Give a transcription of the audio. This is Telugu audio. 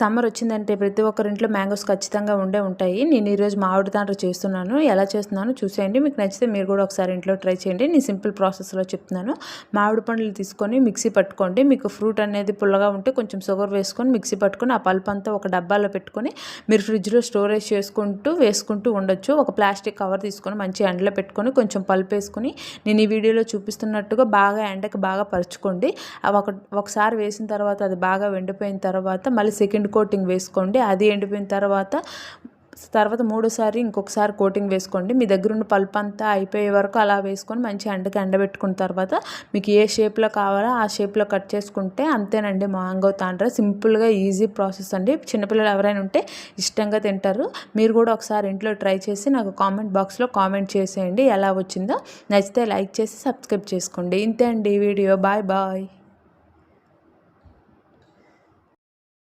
సమ్మర్ వచ్చిందంటే ప్రతి ఒక్కరింట్లో మ్యాంగోస్ ఖచ్చితంగా ఉంటాయి. నేను ఈరోజు మామిడి తాండ్ర చేస్తున్నాను. ఎలా చేస్తున్నానో చూసేయండి. మీకు నచ్చితే మీరు కూడా ఒకసారి ఇంట్లో ట్రై చేయండి. నేను సింపుల్ ప్రాసెస్లో చెప్తున్నాను. మామిడి పండ్లు తీసుకొని మిక్సీ పట్టుకోండి. మీకు ఫ్రూట్ అనేది పుల్లగా ఉంటే కొంచెం షుగర్ వేసుకొని మిక్సీ పట్టుకొని ఆ పల్ప్ అంతా ఒక డబ్బాలో పెట్టుకొని మీరు ఫ్రిడ్జ్లో స్టోరేజ్ వేసుకుంటూ ఉండొచ్చు. ఒక ప్లాస్టిక్ కవర్ తీసుకొని మంచి ఎండలో పెట్టుకొని కొంచెం పల్ప్ వేసుకొని నేను ఈ వీడియోలో చూపిస్తున్నట్టుగా బాగా ఎండకి బాగా పరుచుకోండి. ఒకసారి వేసిన తర్వాత అది బాగా ఎండిపోయిన తర్వాత మళ్ళీ సెకండ్ కోటింగ్ వేసుకోండి. అది ఎండిపోయిన తర్వాత మూడోసారి ఇంకొకసారి కోటింగ్ వేసుకోండి. మీ దగ్గర ఉన్న పల్ప్ అంతా అయిపోయే వరకు అలా వేసుకొని మంచి ఎండబెట్టుకున్న తర్వాత మీకు ఏ షేప్లో కావాలో ఆ షేప్లో కట్ చేసుకుంటే అంతేనండి మ్యాంగో తాండ్ర. సింపుల్గా ఈజీ ప్రాసెస్ అండి. చిన్నపిల్లలు ఎవరైనా ఉంటే ఇష్టంగా తింటారు. మీరు కూడా ఒకసారి ఇంట్లో ట్రై చేసి నాకు కామెంట్ బాక్స్లో కామెంట్ చేసేయండి ఎలా వచ్చిందో. నచ్చితే లైక్ చేసి సబ్స్క్రైబ్ చేసుకోండి. ఇంతే అండి ఈ వీడియో. Bye bye.